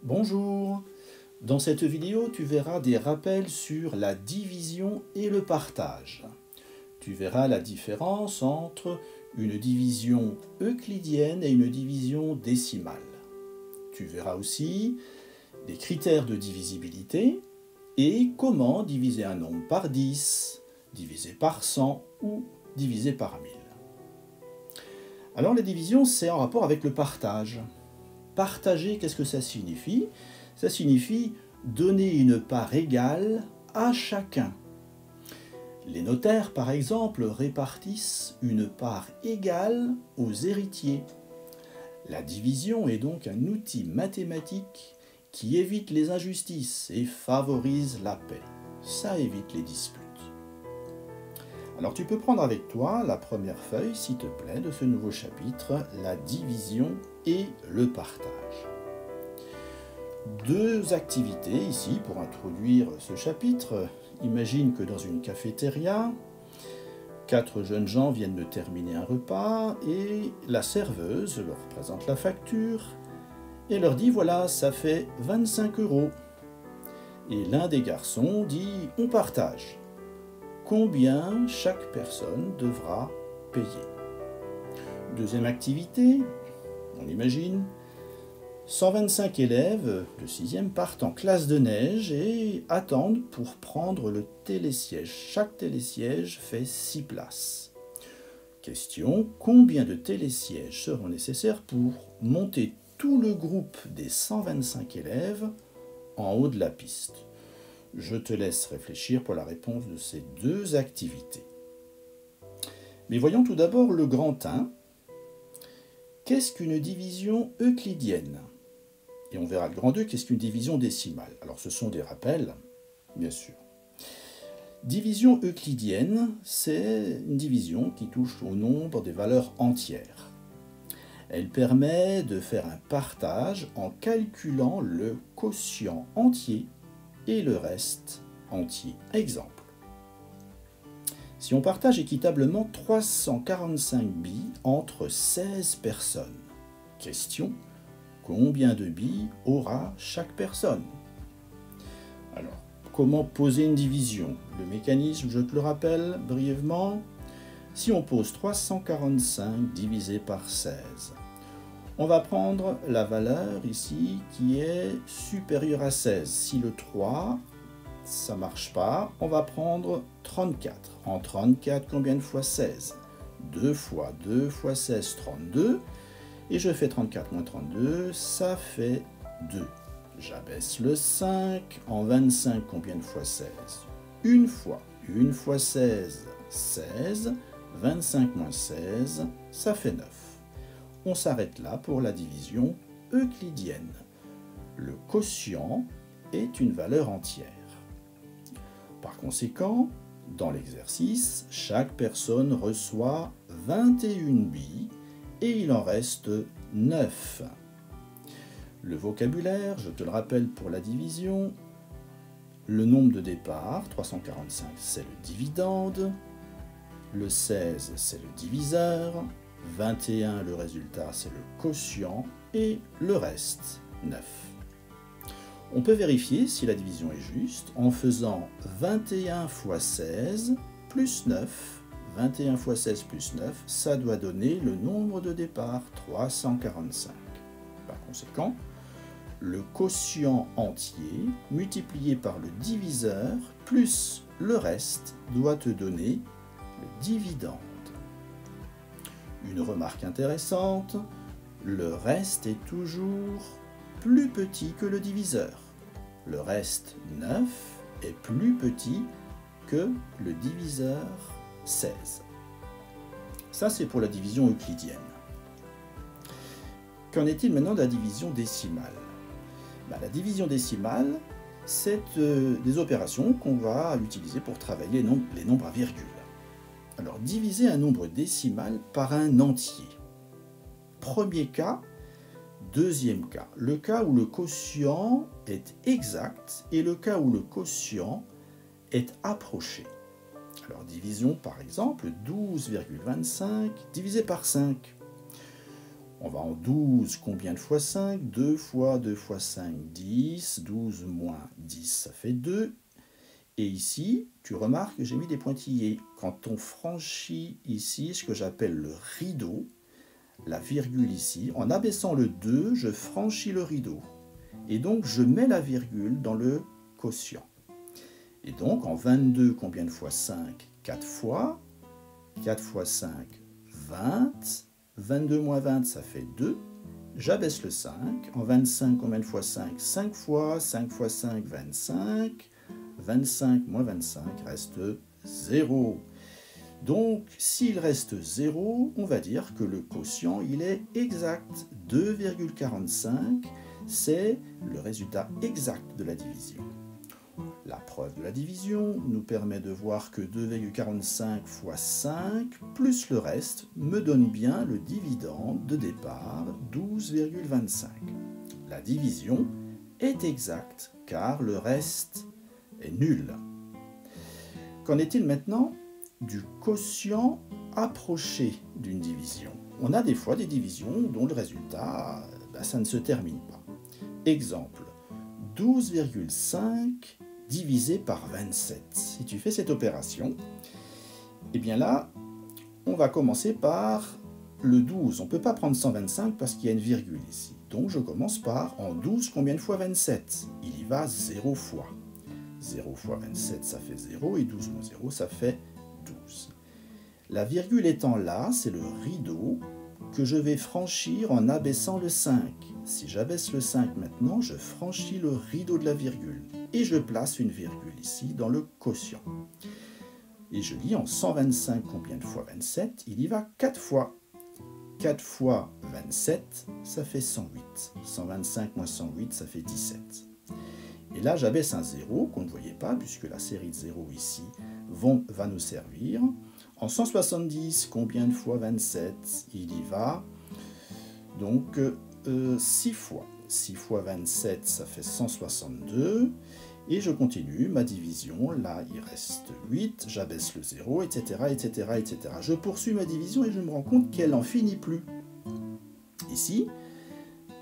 Bonjour! Dans cette vidéo, tu verras des rappels sur la division et le partage. Tu verras la différence entre une division euclidienne et une division décimale. Tu verras aussi des critères de divisibilité et comment diviser un nombre par 10, diviser par 100 ou diviser par 1000. Alors la division, c'est en rapport avec le partage. Partager, qu'est-ce que ça signifie? Ça signifie donner une part égale à chacun. Les notaires, par exemple, répartissent une part égale aux héritiers. La division est donc un outil mathématique qui évite les injustices et favorise la paix. Ça évite les disputes. Alors tu peux prendre avec toi la première feuille, s'il te plaît, de ce nouveau chapitre, la division et le partage. Deux activités ici pour introduire ce chapitre. Imagine que dans une cafétéria, 4 jeunes gens viennent de terminer un repas et la serveuse leur présente la facture et leur dit voilà, ça fait 25 €. Et l'un des garçons dit on partage. Combien chaque personne devra payer? Deuxième activité, on imagine, 125 élèves de 6e partent en classe de neige et attendent pour prendre le télésiège. Chaque télésiège fait 6 places. Question, combien de télésièges seront nécessaires pour monter tout le groupe des 125 élèves en haut de la piste? Je te laisse réfléchir pour la réponse de ces deux activités. Mais voyons tout d'abord le grand 1. Qu'est-ce qu'une division euclidienne? Et on verra le grand 2, qu'est-ce qu'une division décimale? Alors ce sont des rappels, bien sûr. Division euclidienne, c'est une division qui touche au nombre des valeurs entières. Elle permet de faire un partage en calculant le quotient entier et le reste entier. Exemple. Si on partage équitablement 345 billes entre 16 personnes, question, combien de billes aura chaque personne? Alors, comment poser une division? Le mécanisme, je te le rappelle brièvement. Si on pose 345 divisé par 16, on va prendre la valeur ici qui est supérieure à 16. Si le 3, ça ne marche pas, on va prendre 34. En 34, combien de fois 16? 2 fois 2 fois 16, 32. Et je fais 34 moins 32, ça fait 2. J'abaisse le 5. En 25, combien de fois 16? Une fois. 1 fois 16, 16. 25 moins 16, ça fait 9. On s'arrête là pour la division euclidienne. Le quotient est une valeur entière. Par conséquent, dans l'exercice, chaque personne reçoit 21 billes et il en reste 9. Le vocabulaire, je te le rappelle pour la division, le nombre de départ, 345, c'est le dividende, le 16, c'est le diviseur, 21, le résultat, c'est le quotient, et le reste, 9. On peut vérifier si la division est juste en faisant 21 fois 16 plus 9. 21 fois 16 plus 9, ça doit donner le nombre de départ, 345. Par conséquent, le quotient entier multiplié par le diviseur plus le reste doit te donner le dividende. Une remarque intéressante, le reste est toujours plus petit que le diviseur. Le reste 9 est plus petit que le diviseur 16. Ça, c'est pour la division euclidienne. Qu'en est-il maintenant de la division décimale? La division décimale, c'est des opérations qu'on va utiliser pour travailler les nombres à virgule. Alors, diviser un nombre décimal par un entier. Premier cas, deuxième cas. Le cas où le quotient est exact et le cas où le quotient est approché. Alors, division par exemple 12,25 divisé par 5. On va en 12, combien de fois 5? 2 fois 2 fois 5, 10. 12 moins 10, ça fait 2. Et ici, tu remarques que j'ai mis des pointillés. Quand on franchit ici ce que j'appelle le rideau, la virgule ici, en abaissant le 2, je franchis le rideau. Et donc, je mets la virgule dans le quotient. Et donc, en 22, combien de fois 5? 4 fois. 4 fois 5, 20. 22 moins 20, ça fait 2. J'abaisse le 5. En 25, combien de fois 5? 5 fois. 5 fois 5, 25. 25 moins 25 reste 0. Donc, s'il reste 0, on va dire que le quotient, il est exact. 2,45, c'est le résultat exact de la division. La preuve de la division nous permet de voir que 2,45 fois 5 plus le reste me donne bien le dividende de départ, 12,25. La division est exacte car le reste est nul. Qu'en est-il maintenant du quotient approché d'une division? On a des fois des divisions dont le résultat, ça ne se termine pas. Exemple, 12,5 divisé par 27. Si tu fais cette opération, eh bien là, on va commencer par le 12. On ne peut pas prendre 125 parce qu'il y a une virgule ici. Donc je commence par, en 12, combien de fois 27? Il y va 0 fois. 0 fois 27, ça fait 0, et 12 moins 0, ça fait 12. La virgule étant là, c'est le rideau que je vais franchir en abaissant le 5. Si j'abaisse le 5 maintenant, je franchis le rideau de la virgule et je place une virgule ici dans le quotient. Et je lis en 125 combien de fois 27? Il y va 4 fois. 4 fois 27, ça fait 108. 125 moins 108, ça fait 17. Et là, j'abaisse un 0 qu'on ne voyait pas puisque la série de 0 ici va nous servir. En 170, combien de fois 27? Il y va donc 6 fois. 6 fois 27, ça fait 162. Et je continue ma division. Là, il reste 8. J'abaisse le 0, etc., etc., etc. Je poursuis ma division et je me rends compte qu'elle n'en finit plus. Ici,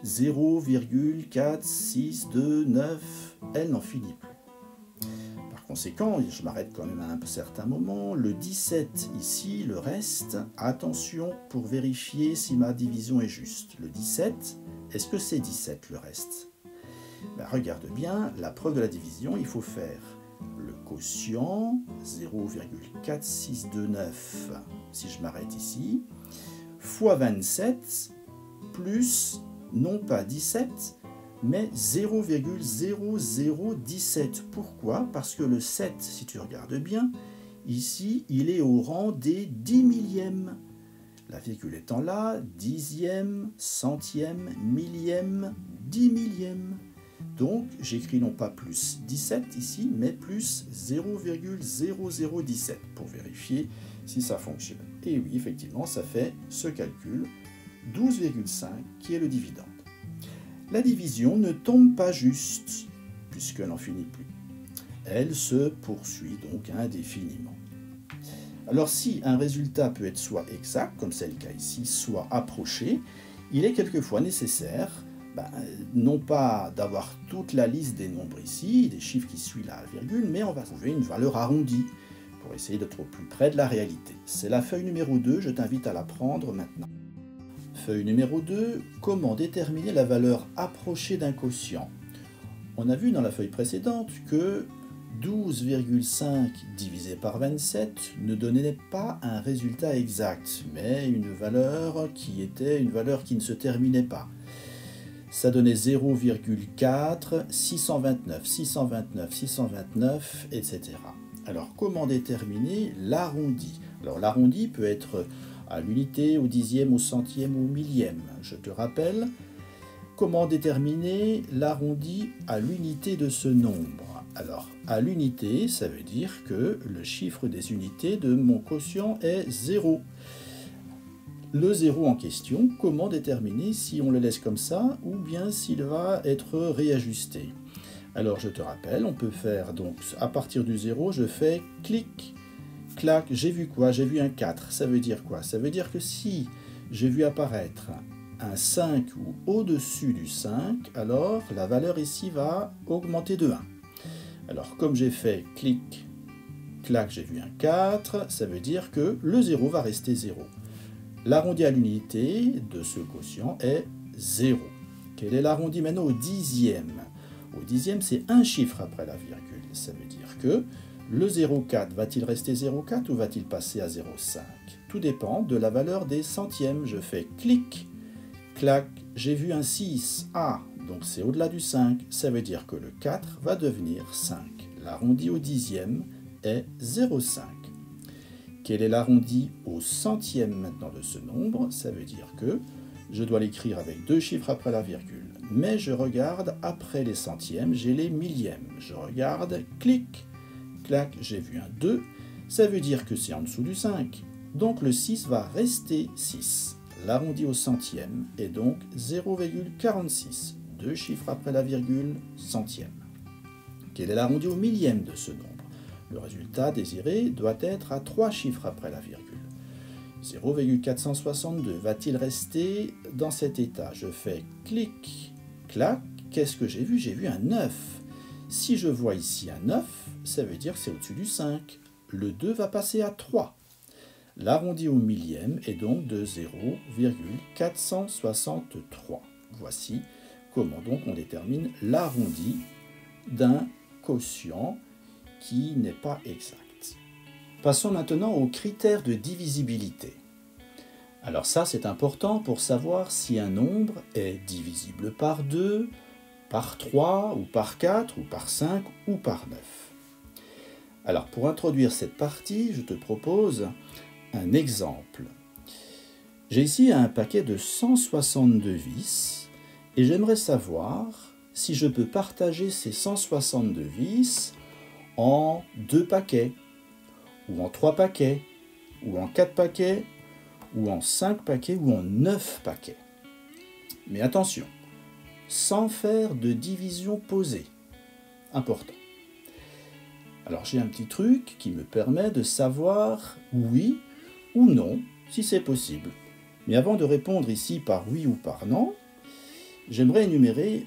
0,462,9, elle n'en finit plus. Par conséquent, je m'arrête quand même à un certain moment. Le 17 ici, le reste, attention pour vérifier si ma division est juste. Le 17, est-ce que c'est 17 le reste? Regarde bien, la preuve de la division, il faut faire le quotient 0,4629, si je m'arrête ici, fois 27, plus, non pas 17, mais 0,0017. Pourquoi? Parce que le 7, si tu regardes bien, ici, il est au rang des 10 millièmes. La virgule étant là, dixième, centième, millième, 10 millièmes. Donc, j'écris non pas plus 17 ici, mais plus 0,0017 pour vérifier si ça fonctionne. Et oui, effectivement, ça fait ce calcul, 12,5 qui est le dividende. La division ne tombe pas juste, puisqu'elle n'en finit plus. Elle se poursuit donc indéfiniment. Alors si un résultat peut être soit exact, comme c'est le cas ici, soit approché, il est quelquefois nécessaire non pas d'avoir toute la liste des nombres ici, des chiffres qui suivent la virgule, mais on va trouver une valeur arrondie pour essayer d'être au plus près de la réalité. C'est la feuille numéro 2, je t'invite à la prendre maintenant. Feuille numéro 2, comment déterminer la valeur approchée d'un quotient? On a vu dans la feuille précédente que 12,5 divisé par 27 ne donnait pas un résultat exact, mais une valeur qui ne se terminait pas. Ça donnait 0,4, 629, 629, 629, etc. Alors, comment déterminer l'arrondi? Alors, l'arrondi peut être à l'unité, au dixième, au centième ou au millième. Je te rappelle, comment déterminer l'arrondi à l'unité de ce nombre? Alors, à l'unité, ça veut dire que le chiffre des unités de mon quotient est 0. Le 0 en question, comment déterminer si on le laisse comme ça ou bien s'il va être réajusté? Alors je te rappelle, on peut faire donc à partir du 0, je fais clic, clac, j'ai vu quoi? J'ai vu un 4. Ça veut dire quoi? Ça veut dire que si j'ai vu apparaître un 5 ou au-dessus du 5, alors la valeur ici va augmenter de 1. Alors comme j'ai fait clic, clac, j'ai vu un 4, ça veut dire que le 0 va rester 0. L'arrondi à l'unité de ce quotient est 0. Quel est l'arrondi maintenant au dixième? Au dixième, c'est un chiffre après la virgule. Ça veut dire que le 0,4 va-t-il rester 0,4 ou va-t-il passer à 0,5? Tout dépend de la valeur des centièmes. Je fais clic, clac, j'ai vu un 6. Ah, donc c'est au-delà du 5. Ça veut dire que le 4 va devenir 5. L'arrondi au dixième est 0,5. Quel est l'arrondi au centième maintenant de ce nombre? Ça veut dire que je dois l'écrire avec deux chiffres après la virgule. Mais je regarde après les centièmes, j'ai les millièmes. Je regarde, clic, clac, j'ai vu un 2. Ça veut dire que c'est en dessous du 5. Donc le 6 va rester 6. L'arrondi au centième est donc 0,46. Deux chiffres après la virgule, centième. Quel est l'arrondi au millième de ce nombre? Le résultat désiré doit être à 3 chiffres après la virgule. 0,462 va-t-il rester dans cet état? Je fais clic, clac, qu'est-ce que j'ai vu? J'ai vu un 9. Si je vois ici un 9, ça veut dire que c'est au-dessus du 5. Le 2 va passer à 3. L'arrondi au millième est donc de 0,463. Voici comment donc on détermine l'arrondi d'un quotient qui n'est pas exact. Passons maintenant aux critères de divisibilité. Alors ça, c'est important pour savoir si un nombre est divisible par 2, par 3, ou par 4, ou par 5, ou par 9. Alors pour introduire cette partie, je te propose un exemple. J'ai ici un paquet de 162 vis, et j'aimerais savoir si je peux partager ces 162 vis en 2 paquets, ou en 3 paquets, ou en 4 paquets, ou en 5 paquets, ou en 9 paquets. Mais attention, sans faire de division posée. Important. Alors j'ai un petit truc qui me permet de savoir oui ou non si c'est possible. Mais avant de répondre ici par oui ou par non, j'aimerais énumérer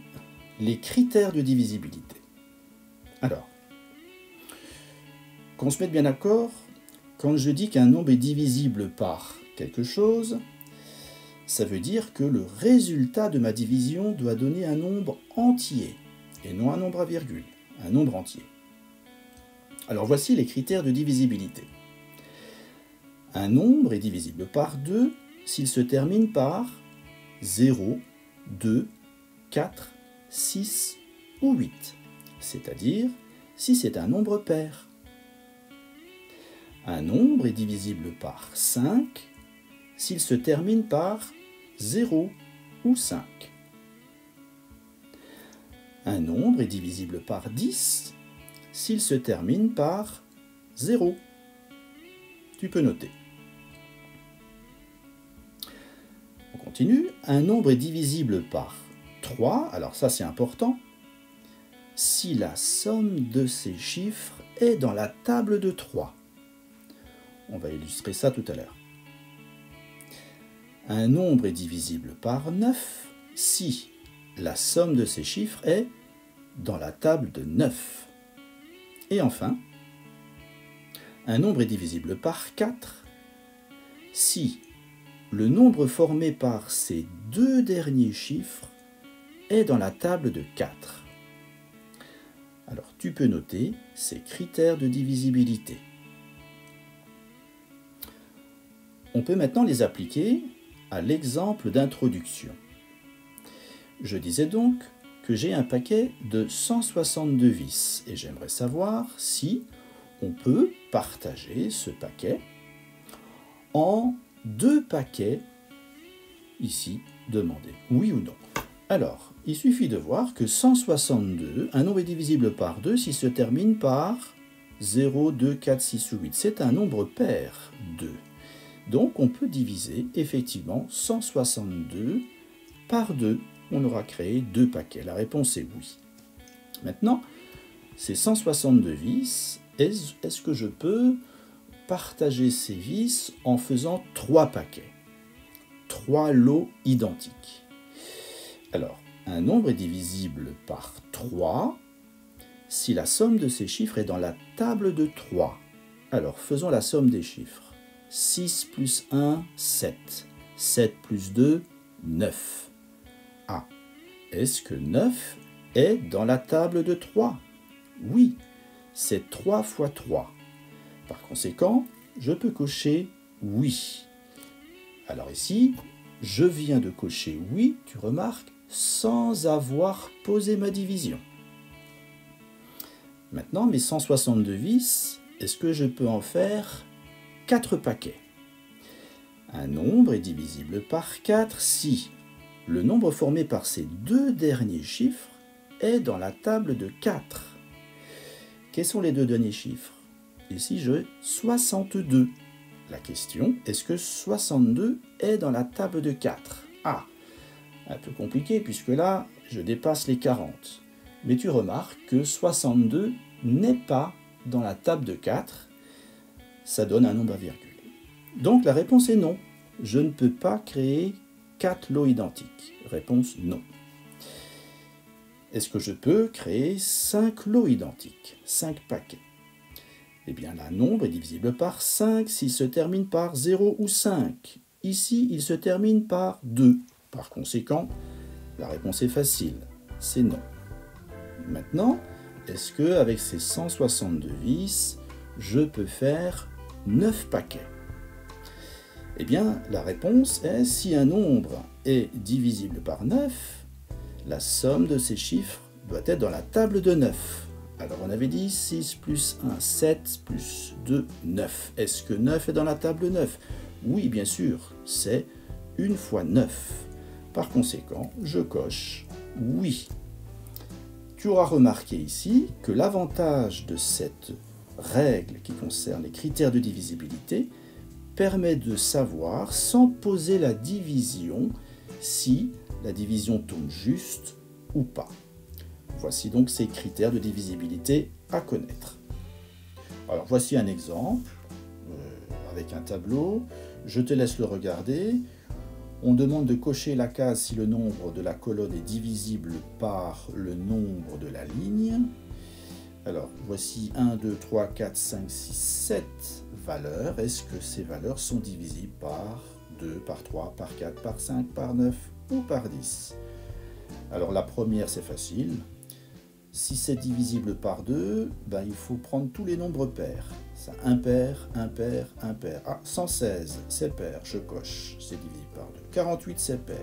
les critères de divisibilité. Alors, qu'on se mette bien d'accord, quand je dis qu'un nombre est divisible par quelque chose, ça veut dire que le résultat de ma division doit donner un nombre entier, et non un nombre à virgule, un nombre entier. Alors voici les critères de divisibilité. Un nombre est divisible par 2 s'il se termine par 0, 2, 4, 6 ou 8, c'est-à-dire si c'est un nombre pair. Un nombre est divisible par 5 s'il se termine par 0 ou 5. Un nombre est divisible par 10 s'il se termine par 0. Tu peux noter. On continue. Un nombre est divisible par 3, alors ça c'est important, si la somme de ces chiffres est dans la table de 3. On va illustrer ça tout à l'heure. Un nombre est divisible par 9 si la somme de ces chiffres est dans la table de 9. Et enfin, un nombre est divisible par 4 si le nombre formé par ces deux derniers chiffres est dans la table de 4. Alors tu peux noter ces critères de divisibilité. On peut maintenant les appliquer à l'exemple d'introduction. Je disais donc que j'ai un paquet de 162 vis et j'aimerais savoir si on peut partager ce paquet en 2 paquets, ici, demandé, oui ou non. Alors, il suffit de voir que 162, un nombre est divisible par 2 s'il se termine par 0, 2, 4, 6 ou 8. C'est un nombre pair, 2. Donc on peut diviser effectivement 162 par 2. On aura créé 2 paquets. La réponse est oui. Maintenant, ces 162 vis, est-ce que je peux partager ces vis en faisant 3 paquets? 3 lots identiques. Alors, un nombre est divisible par 3 si la somme de ces chiffres est dans la table de 3. Alors, faisons la somme des chiffres. 6 plus 1, 7. 7 plus 2, 9. Ah, est-ce que 9 est dans la table de 3? Oui, c'est 3 fois 3. Par conséquent, je peux cocher oui. Alors ici, je viens de cocher oui, tu remarques, sans avoir posé ma division. Maintenant, mes 162 vis, est-ce que je peux en faire 4 paquets? Un nombre est divisible par 4 si le nombre formé par ces deux derniers chiffres est dans la table de 4. Quels sont les deux derniers chiffres? Ici, j'ai 62. La question, est-ce que 62 est dans la table de 4? Ah, un peu compliqué puisque là, je dépasse les 40. Mais tu remarques que 62 n'est pas dans la table de 4. Ça donne un nombre à virgule. Donc la réponse est non. Je ne peux pas créer 4 lots identiques. Réponse non. Est-ce que je peux créer 5 lots identiques? 5 paquets? Eh bien, un nombre est divisible par 5 s'il se termine par 0 ou 5. Ici, il se termine par 2. Par conséquent, la réponse est facile, c'est non. Maintenant, est-ce qu'avec ces 162 vis, je peux faire 9 paquets? Eh bien, la réponse est si un nombre est divisible par 9, la somme de ces chiffres doit être dans la table de 9. Alors on avait dit 6 plus 1, 7 plus 2, 9. Est-ce que 9 est dans la table 9? Oui, bien sûr, c'est 1 fois 9. Par conséquent, je coche oui. Tu auras remarqué ici que l'avantage de cette règle qui concerne les critères de divisibilité permet de savoir, sans poser la division, si la division tombe juste ou pas. Voici donc ces critères de divisibilité à connaître. Alors voici un exemple avec un tableau. Je te laisse le regarder. On demande de cocher la case si le nombre de la colonne est divisible par le nombre de la ligne. Alors voici 1, 2, 3, 4, 5, 6, 7 valeurs. Est-ce que ces valeurs sont divisibles par 2, par 3, par 4, par 5, par 9 ou par 10? Alors la première c'est facile. Si c'est divisible par 2, ben, il faut prendre tous les nombres pairs. Ça, impair, impair, impair. Ah, 116, c'est pair, je coche, c'est divisible par 2. 48, c'est pair.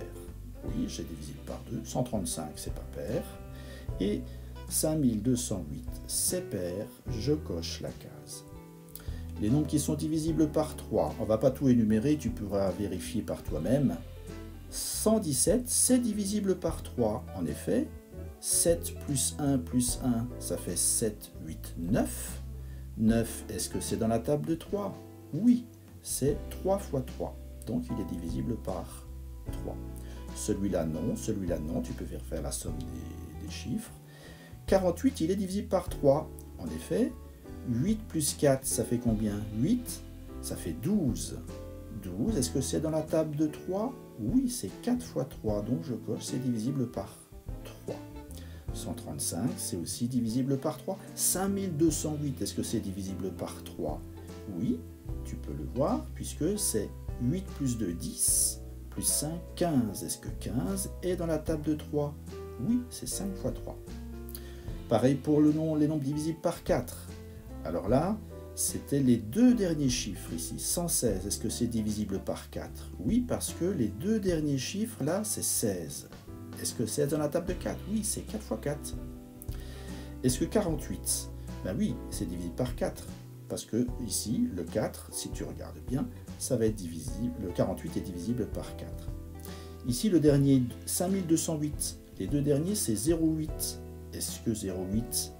Oui, c'est divisible par 2. 135, c'est pas pair. Et 5208, c'est pair, je coche la case. Les nombres qui sont divisibles par 3, on ne va pas tout énumérer, tu pourras vérifier par toi-même. 117, c'est divisible par 3, en effet. 7 plus 1 plus 1, ça fait 7, 8, 9. 9, est-ce que c'est dans la table de 3? Oui, c'est 3 fois 3. Donc il est divisible par 3. Celui-là non, tu peux faire la somme des chiffres. 48, il est divisible par 3. En effet, 8 plus 4, ça fait combien? 8, ça fait 12. 12, est-ce que c'est dans la table de 3? Oui, c'est 4 fois 3, donc je coche, c'est divisible par 3. 135, c'est aussi divisible par 3. 5208, est-ce que c'est divisible par 3? Oui, tu peux le voir, puisque c'est 8 plus 2, 10, plus 5, 15. Est-ce que 15 est dans la table de 3? Oui, c'est 5 fois 3. Pareil pour les nombres divisibles par 4. Alors là, c'était les deux derniers chiffres ici. 116, est-ce que c'est divisible par 4? Oui, parce que les deux derniers chiffres, là, c'est 16. Est-ce que c'est dans la table de 4? Oui, c'est 4 fois 4. Est-ce que 48? Ben oui, c'est divisible par 4. Parce que ici, le 4, si tu regardes bien, ça va être divisible. Le 48 est divisible par 4. Ici, le dernier, 5208. Les deux derniers, c'est 0,8. Est-ce que 0,8,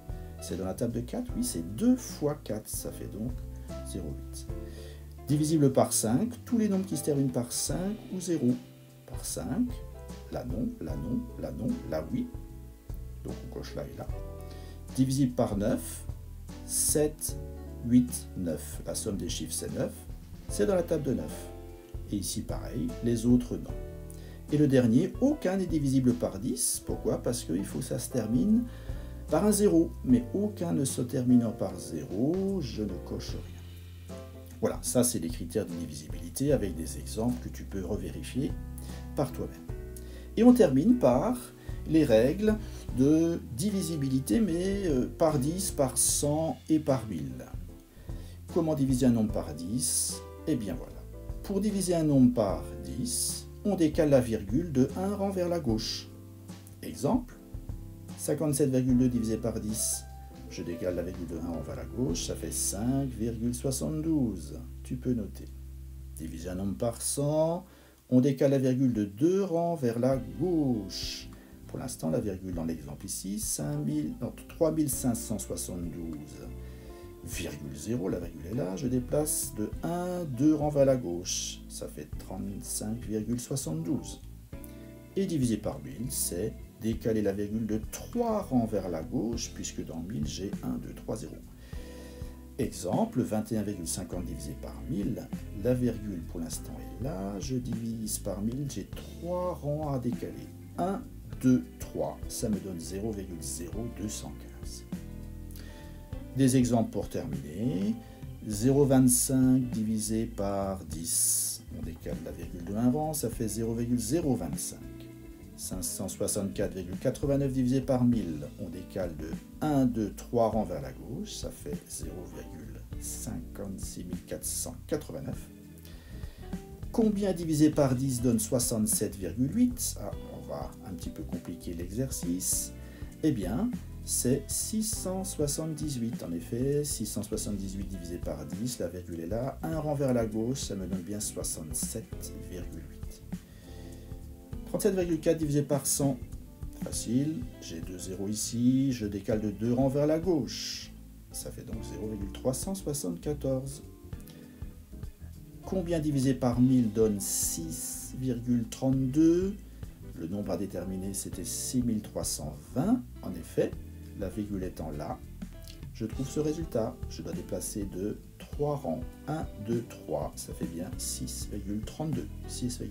c'est dans la table de 4? Oui, c'est 2 fois 4. Ça fait donc 0,8. Divisible par 5. Tous les nombres qui se terminent par 5 ou 0. Par 5. Là non, là non, là non, là oui. Donc on coche là et là. Divisible par 9, 7, 8, 9. La somme des chiffres c'est 9. C'est dans la table de 9. Et ici pareil, les autres non. Et le dernier, aucun n'est divisible par 10. Pourquoi? Parce qu'il faut que ça se termine par un 0. Mais aucun ne se terminant par 0, je ne coche rien. Voilà, ça c'est les critères de divisibilité avec des exemples que tu peux revérifier par toi-même. Et on termine par les règles de divisibilité, mais par 10, par 100 et par 1000. Comment diviser un nombre par 10? Eh bien voilà. Pour diviser un nombre par 10, on décale la virgule de 1 rang vers la gauche. Exemple, 57,2 divisé par 10. Je décale la virgule de 1 rang vers la gauche, ça fait 5,72. Tu peux noter. Diviser un nombre par 100, on décale la virgule de 2 rangs vers la gauche. Pour l'instant, la virgule dans l'exemple ici, 3572,0, la virgule est là, je déplace de 1, 2 rangs vers la gauche, ça fait 35,72. Et divisé par 1000, c'est décaler la virgule de 3 rangs vers la gauche, puisque dans 1000, j'ai 1, 2, 3, 0. Exemple, 21,50 divisé par 1000, la virgule pour l'instant est là, je divise par 1000, j'ai 3 rangs à décaler. 1, 2, 3, ça me donne 0,0215. Des exemples pour terminer. 0,25 divisé par 10, on décale la virgule de 1 rang, ça fait 0,025. 564,89 divisé par 1000, on décale de 1, 2, 3 rangs vers la gauche, ça fait 0,56489. Combien divisé par 10 donne 67,8? Ah, on va un petit peu compliquer l'exercice. Eh bien, c'est 678. En effet, 678 divisé par 10, la virgule est là. Un rang vers la gauche, ça me donne bien 67,8. 37,4 divisé par 100, facile. J'ai 2 zéros ici, je décale de 2 rangs vers la gauche. Ça fait donc 0,374. Combien divisé par 1000 donne 6,32? Le nombre à déterminer, c'était 6320. En effet, la virgule étant là, je trouve ce résultat. Je dois déplacer de 3 rangs. 1, 2, 3. Ça fait bien 6,32. 6,32.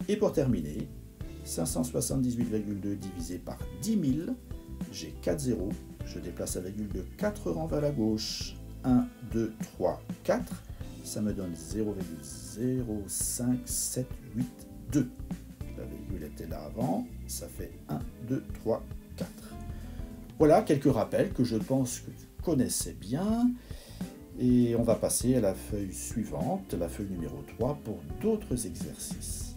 Et pour terminer, 578,2 divisé par 10 000. J'ai 4 zéros. Je déplace la virgule de 4 rangs vers la gauche. 1, 2, 3, 4. Ça me donne 0,05782. La virgule était là avant, ça fait 1, 2, 3, 4. Voilà quelques rappels que je pense que tu connaissais bien. Et on va passer à la feuille suivante, la feuille numéro 3, pour d'autres exercices.